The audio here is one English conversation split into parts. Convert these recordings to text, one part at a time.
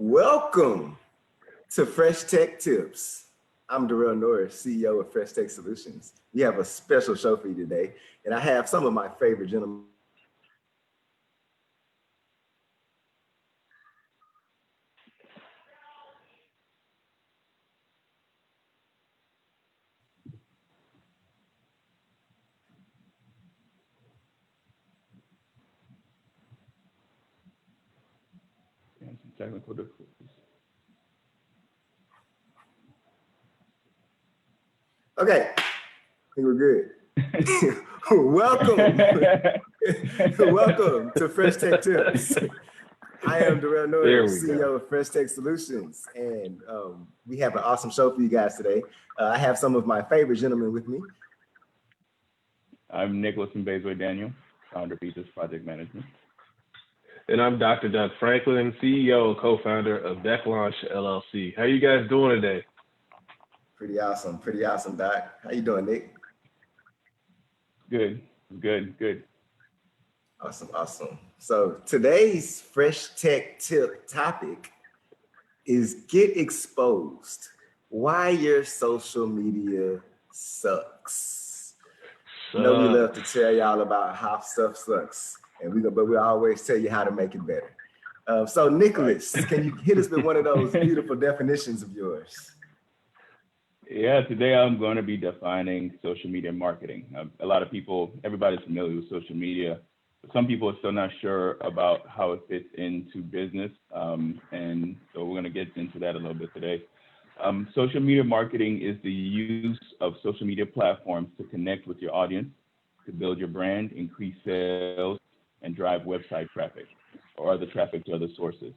Welcome to Fresh Tech Tips. I'm Darrell Norris, CEO of Fresh Tech Solutions. We have a special show for you today, and I have some of my favorite gentlemen. Technical difficulties. Okay, I think we're good. Welcome. Welcome to Fresh Tech Tips. I am Darrell Norris, CEO of Fresh Tech Solutions, and we have an awesome show for you guys today. I have some of my favorite gentlemen with me. I'm Nicholas Xposed Daniel, founder of Tipz Project Management. And I'm Dr. Doug Franklin, CEO and co-founder of Deck Launch LLC. How you guys doing today? Pretty awesome, Doc. How you doing, Nick? Good. Awesome. So today's Fresh Tech Tip topic is get exposed. Why your social media sucks. You know, we love to tell y'all about how stuff sucks. But we always tell you how to make it better. So Nicholas, can you hit us with one of those beautiful definitions of yours? Yeah, today I'm going to be defining social media marketing. A lot of people, everybody's familiar with social media, but some people are still not sure about how it fits into business. And so we're going to get into that a little bit today. Social media marketing is the use of social media platforms to connect with your audience, to build your brand, increase sales, and drive website traffic or other traffic to other sources.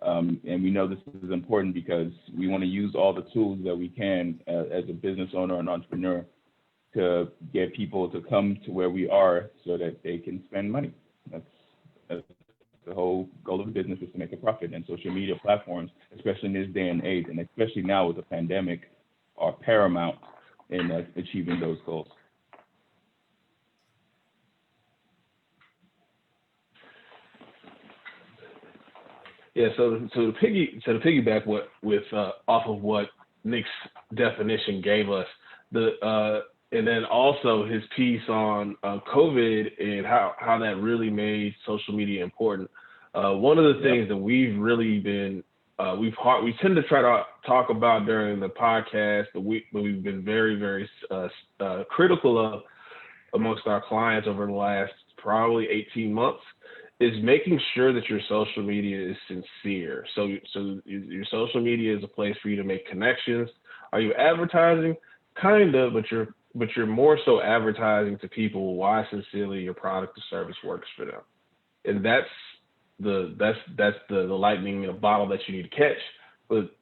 And we know this is important because we want to use all the tools that we can as a business owner and entrepreneur to get people to come to where we are so that they can spend money. That's the whole goal of the business, is to make a profit. And social media platforms, especially in this day and age, and especially now with the pandemic, are paramount in achieving those goals. Yeah, so to piggyback off of what Nick's definition gave us, and then also his piece on COVID and how that really made social media important. One of the things that we've really been we tend to try to talk about during the podcast, but we've been very, very critical of amongst our clients over the last probably 18 months. Is making sure that your social media is sincere. So your social media is a place for you to make connections. Are you advertising? Kind of, but you're more so advertising to people why sincerely your product or service works for them. And that's the lightning in a bottle that you need to catch. But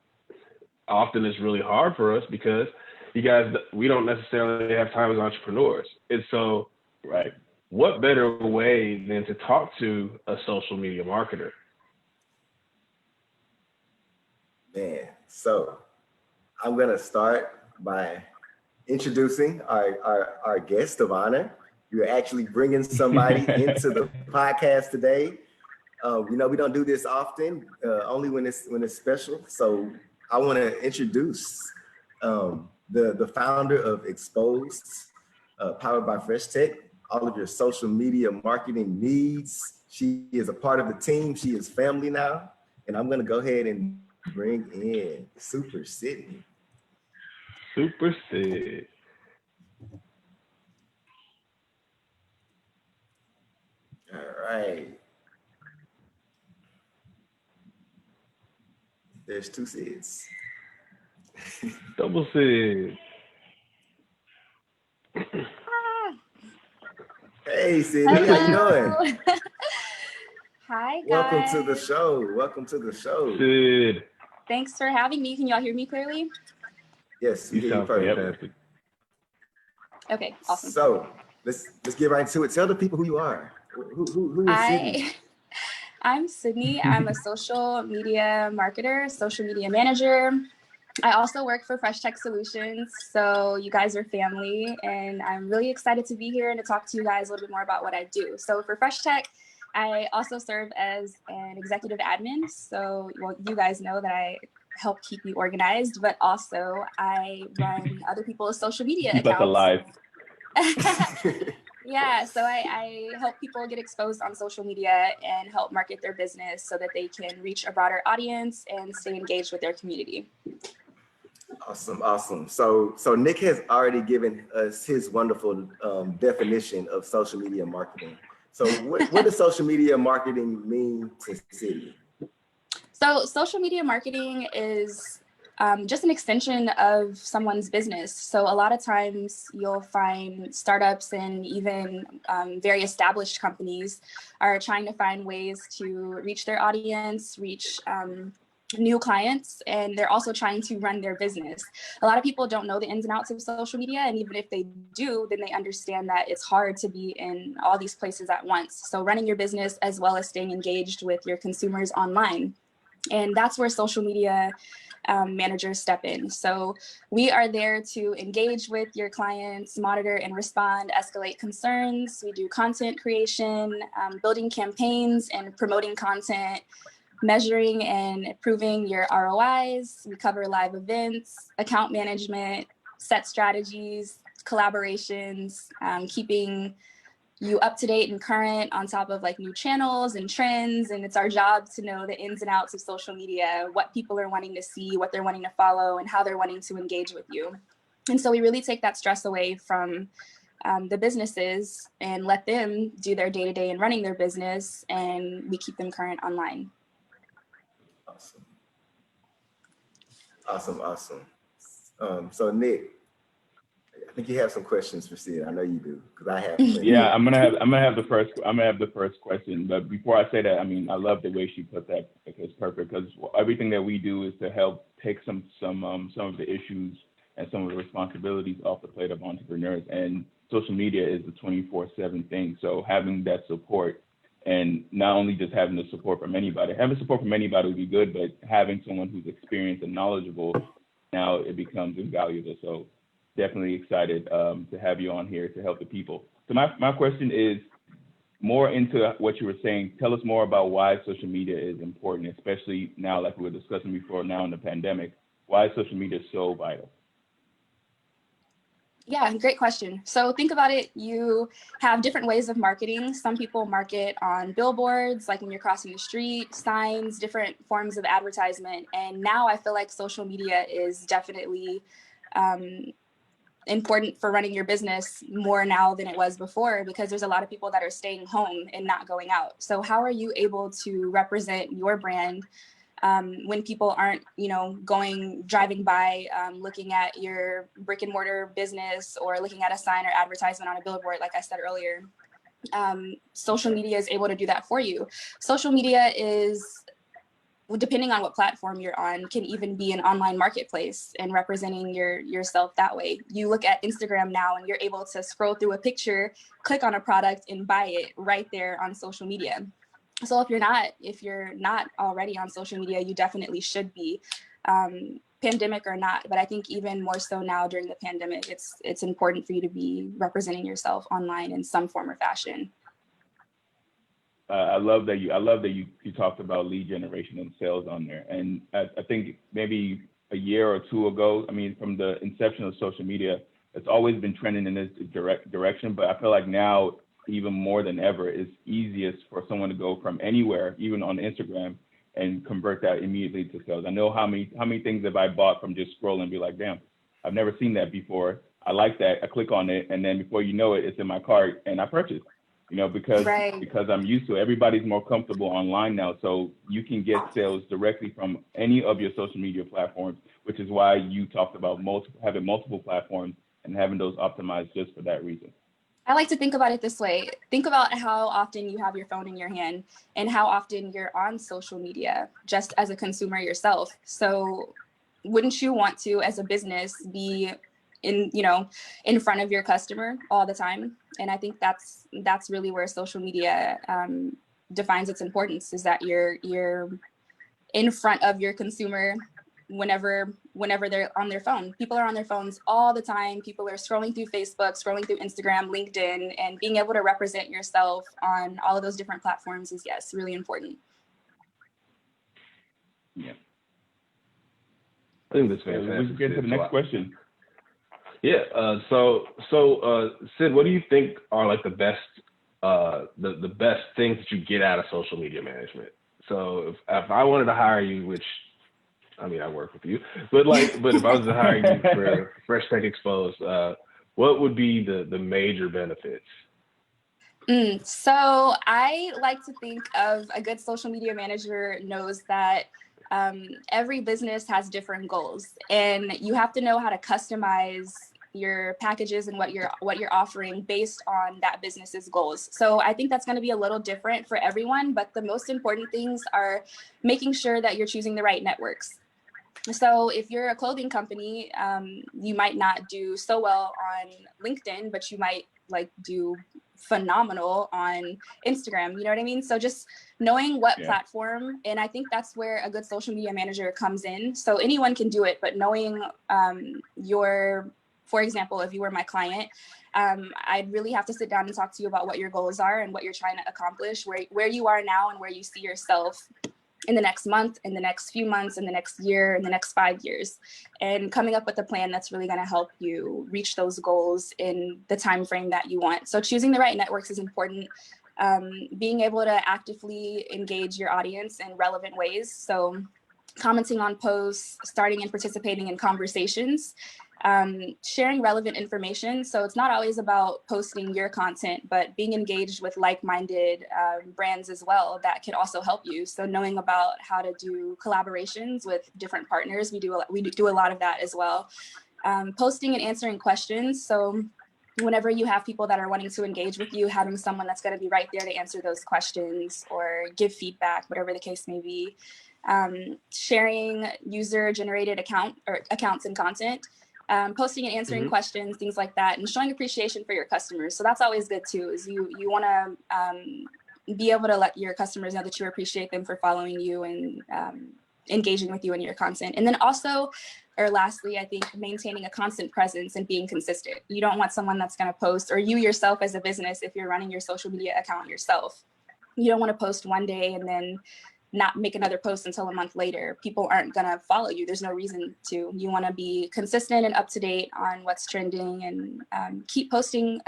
often it's really hard for us because we don't necessarily have time as entrepreneurs. And so, right. What better way than to talk to a social media marketer? Man, so I'm going to start by introducing our guest of honor. You're actually bringing somebody into the podcast today. We don't do this often, only when it's special. So I want to introduce the founder of Xposed, powered by Fresh Tech. All of your social media marketing needs. She is a part of the team. She is family now. And I'm going to go ahead and bring in Super Sydney. Super Sid. All right. There's two Sids. Double Sid. Hey, Sydney, how you doing? Hi, guys. Welcome to the show. Sid. Thanks for having me. Can y'all hear me clearly? Yes, you sound fantastic. Okay, awesome. So let's get right into it. Tell the people who you are. Who is Sydney? I'm Sydney. I'm a social media marketer, social media manager. I also work for Fresh Tech Solutions, so you guys are family, and I'm really excited to be here and to talk to you guys a little bit more about what I do. So for Fresh Tech, I also serve as an executive admin. So, well, you guys know that I help keep you organized, but also I run other people's social media Keep us accounts. alive. Yeah, so I help people get exposed on social media and help market their business so that they can reach a broader audience and stay engaged with their community. Awesome, awesome. So Nick has already given us his wonderful definition of social media marketing. So what does social media marketing mean to Sydney? So social media marketing is just an extension of someone's business. So a lot of times you'll find startups and even very established companies are trying to find ways to reach their audience, reach new clients, and they're also trying to run their business. A lot of people don't know the ins and outs of social media, and even if they do, then they understand that it's hard to be in all these places at once. So running your business as well as staying engaged with your consumers online. And that's where social media managers step in. So we are there to engage with your clients, monitor and respond, escalate concerns. We do content creation, building campaigns and promoting content, measuring and improving your ROIs. We cover live events, account management, set strategies, collaborations, keeping you up to date and current on top of like new channels and trends. And it's our job to know the ins and outs of social media, what people are wanting to see, what they're wanting to follow, and how they're wanting to engage with you. And so we really take that stress away from the businesses and let them do their day-to-day in running their business, and we keep them current online. Awesome. So Nick, I think you have some questions for Sid. I know you do, because I have. Yeah, I'm gonna have the first question. But before I say that, I mean, I love the way she put that. It's perfect, because everything that we do is to help take some of the issues and some of the responsibilities off the plate of entrepreneurs. And social media is a 24/7 thing. So having that support, and not only just having the support from anybody, having support from anybody would be good, but having someone who's experienced and knowledgeable, now it becomes invaluable. So definitely excited to have you on here to help the people. So my question is more into what you were saying. Tell us more about why social media is important, especially now, like we were discussing before, now in the pandemic. Why is social media so vital? Yeah, great question. So think about it. You have different ways of marketing. Some people market on billboards, like when you're crossing the street, signs, different forms of advertisement. And now I feel like social media is definitely important for running your business more now than it was before, because there's a lot of people that are staying home and not going out. So how are you able to represent your brand when people aren't, driving by, looking at your brick and mortar business or looking at a sign or advertisement on a billboard, like I said earlier? Social media is able to do that for you. Social media is, depending on what platform you're on, can even be an online marketplace and representing yourself that way. You look at Instagram now and you're able to scroll through a picture, click on a product and buy it right there on social media. So if you're not already on social media, you definitely should be, pandemic or not. But I think even more so now during the pandemic, it's important for you to be representing yourself online in some form or fashion. I love that you talked about lead generation and sales on there. And I think maybe a year or two ago, I mean, from the inception of social media, it's always been trending in this direction. But I feel like now, even more than ever, it's easiest for someone to go from anywhere, even on Instagram, and convert that immediately to sales. I know how many things have I bought from just scrolling and be like, damn, I've never seen that before. I like that. I click on it, and then before you know it, it's in my cart and I purchase. Because I'm used to it. Everybody's more comfortable online now, so you can get sales directly from any of your social media platforms, which is why you talked about having multiple platforms and having those optimized just for that reason. I like to think about it this way. Think about how often you have your phone in your hand and how often you're on social media just as a consumer yourself. So wouldn't you want to, as a business, be in front of your customer all the time? And I think that's really where social media defines its importance, is that you're in front of your consumer whenever they're on their phone. People are on their phones all the time. People are scrolling through Facebook, scrolling through Instagram, LinkedIn, and being able to represent yourself on all of those different platforms is, yes, really important. Yeah. I think that's fantastic. Let's get to the next question. Yeah. Sid, what do you think are like the best things that you get out of social media management? So if I wanted to hire you, which I mean I work with you, but if I was to hire you for Fresh Tech Exposed, what would be the major benefits? So I like to think of a good social media manager knows that every business has different goals, and you have to know how to customize your packages and what you're offering based on that business's goals. So I think that's going to be a little different for everyone, but the most important things are making sure that you're choosing the right networks. So if you're a clothing company, you might not do so well on LinkedIn, but you might do phenomenal on Instagram. You know what I mean? So just knowing what platform, and I think that's where a good social media manager comes in. So anyone can do it, but knowing for example, if you were my client, I'd really have to sit down and talk to you about what your goals are and what you're trying to accomplish, where you are now and where you see yourself in the next month, in the next few months, in the next year, in the next 5 years, and coming up with a plan that's really going to help you reach those goals in the time frame that you want. So choosing the right networks is important. Being able to actively engage your audience in relevant ways. So commenting on posts, starting and participating in conversations, sharing relevant information. So it's not always about posting your content, but being engaged with like-minded brands as well that can also help you. So knowing about how to do collaborations with different partners, we do a lot of that as well. Posting and answering questions. So whenever you have people that are wanting to engage with you, having someone that's going to be right there to answer those questions or give feedback, whatever the case may be. Sharing user-generated accounts and content. Posting and answering questions, things like that, and showing appreciation for your customers. So that's always good too, is you want to be able to let your customers know that you appreciate them for following you and engaging with you in your content. And then also, or lastly, I think maintaining a constant presence and being consistent. You don't want someone that's going to post, or you yourself as a business, if you're running your social media account yourself, you don't want to post one day and then not make another post until a month later. People aren't going to follow you. There's no reason to. You want to be consistent and up to date on what's trending, and keep posting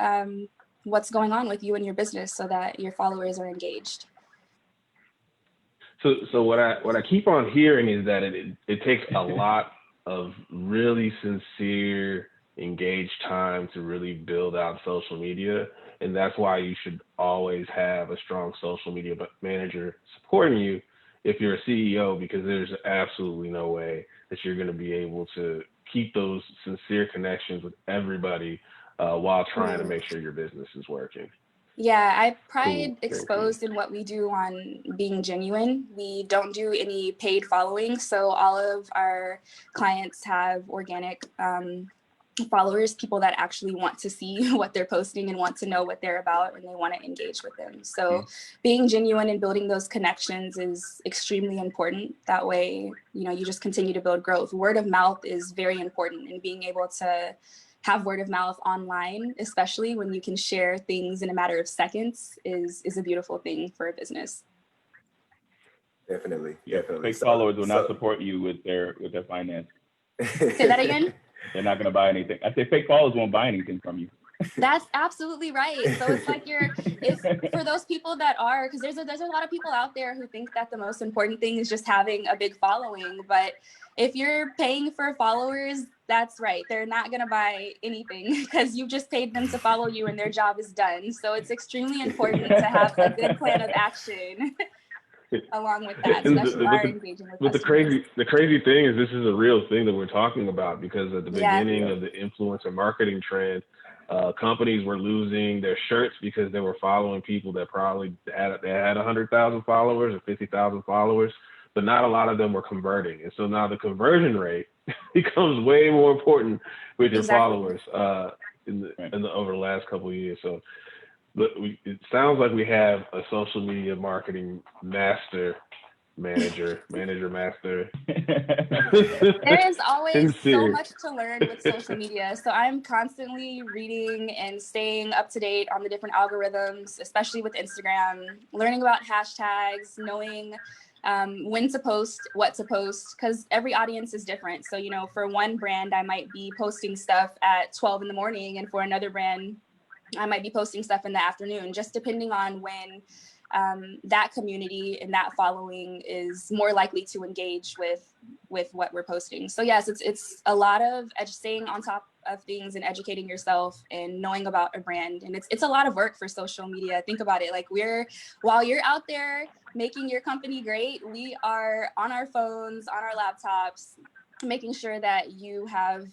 what's going on with you and your business so that your followers are engaged. So what I keep on hearing is that it takes a lot of really sincere, engaged time to really build out social media. And that's why you should always have a strong social media manager supporting you if you're a CEO, because there's absolutely no way that you're going to be able to keep those sincere connections with everybody while trying to make sure your business is working. Yeah, I pride Xposed in what we do on being genuine. We don't do any paid following. So all of our clients have organic followers, people that actually want to see what they're posting and want to know what they're about, and they want to engage with them. So being genuine and building those connections is extremely important. That way, you just continue to build growth. Word of mouth is very important, and being able to have word of mouth online, especially when you can share things in a matter of seconds, is a beautiful thing for a business. Definitely. Fake followers will not support you with their finance. Say that again? They're not going to buy anything. I say fake followers won't buy anything from you. That's absolutely right. So it's like if for those people that are, because there's a lot of people out there who think that the most important thing is just having a big following. But if you're paying for followers, that's right. They're not going to buy anything because you just paid them to follow you and their job is done. So it's extremely important to have a good plan of action along with that, so that you are engaging with customers. The crazy thing is this is a real thing that we're talking about, because at the beginning of the influencer marketing trend, companies were losing their shirts because they were following people that probably had 100,000 followers or 50,000 followers, but not a lot of them were converting. And so now the conversion rate becomes way more important with your followers over the last couple of years. So it sounds like we have a social media marketing master manager master. There is always so Sincere. much to learn with social media. So I'm constantly reading and staying up to date on the different algorithms, especially with Instagram, learning about hashtags, knowing when to post, what to post, because every audience is different. So, you know, for one brand, I might be posting stuff at 12 in the morning, and for another brand, I might be posting stuff in the afternoon, just depending on when that community and that following is more likely to engage with what we're posting. So yes, it's a lot of staying on top of things and educating yourself and knowing about a brand. And it's a lot of work for social media. Think about it. Like while you're out there making your company great, we are on our phones, on our laptops, making sure that you have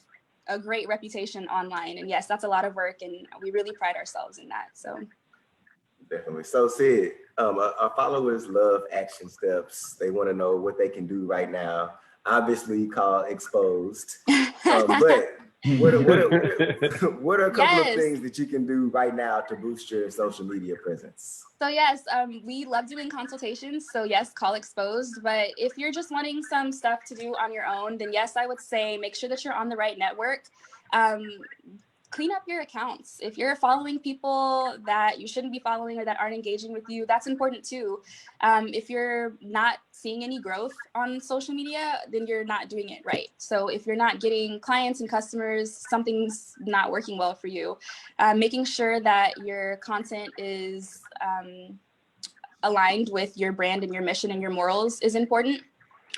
a great reputation online. And yes, that's a lot of work, and we really pride ourselves in that. So Definitely. So Sid, our followers love action steps. They want to know what they can do right now. Obviously called Xposed. But what are a couple of things that you can do right now to boost your social media presence? So yes, we love doing consultations. So yes, call Xposed. But if you're just wanting some stuff to do on your own, then yes, I would say make sure that you're on the right network. Clean up your accounts. If you're following people that you shouldn't be following or that aren't engaging with you, that's important too. If you're not seeing any growth on social media, then you're not doing it right. So if you're not getting clients and customers, something's not working well for you. Making sure that your content is aligned with your brand and your mission and your morals is important.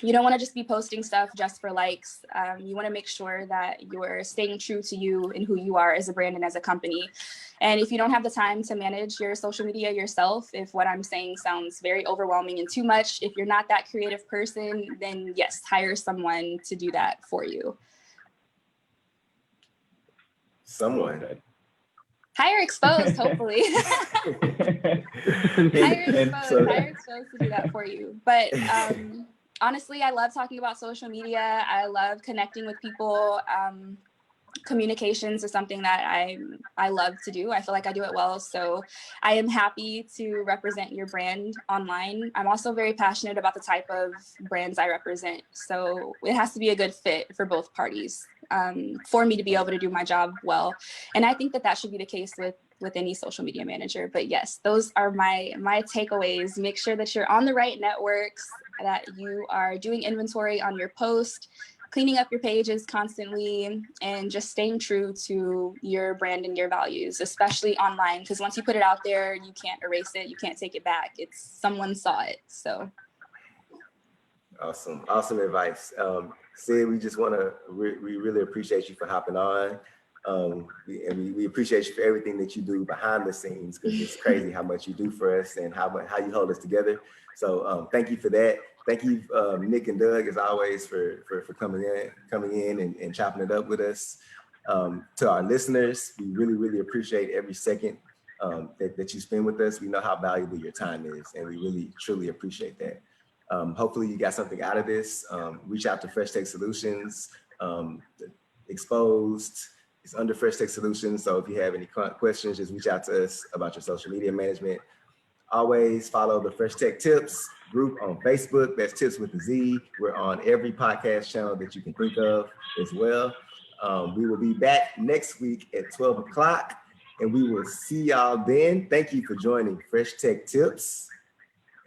You don't want to just be posting stuff just for likes. You want to make sure that you're staying true to you and who you are as a brand and as a company. And if you don't have the time to manage your social media yourself, if what I'm saying sounds very overwhelming and too much, if you're not that creative person, then yes, hire someone to do that for you. Someone. Hire Xposed, hopefully. Hire Xposed to do that for you. But honestly, I love talking about social media. I love connecting with people. Communications is something that I love to do. I feel like I do it well. So I am happy to represent your brand online. I'm also very passionate about the type of brands I represent. So it has to be a good fit for both parties for me to be able to do my job well. And I think that should be the case with any social media manager. But yes, those are my takeaways. Make sure that you're on the right networks, that you are doing inventory on your post, cleaning up your pages constantly, and just staying true to your brand and your values, especially online, because once you put it out there, you can't erase it, you can't take it back. It's someone saw it. So awesome advice. Sid, we just want to we really appreciate you for hopping on. We appreciate you for everything that you do behind the scenes, because it's crazy how much you do for us and how you hold us together. So thank you for that. Thank you, Nick and Doug, as always, for coming in and chopping it up with us. To our listeners, we really appreciate every second that you spend with us. We know how valuable your time is, and we really truly appreciate that. Hopefully you got something out of this. Reach out to Fresh Tech Solutions. Xposed is under Fresh Tech Solutions. So if you have any questions, just reach out to us about your social media management. Always follow the Fresh Tech Tips group on Facebook. That's Tips with a Z. We're on every podcast channel that you can think of as well. We will be back next week at 12 o'clock, and we will see y'all then. Thank you for joining Fresh Tech Tips,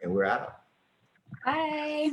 and we're out. bye.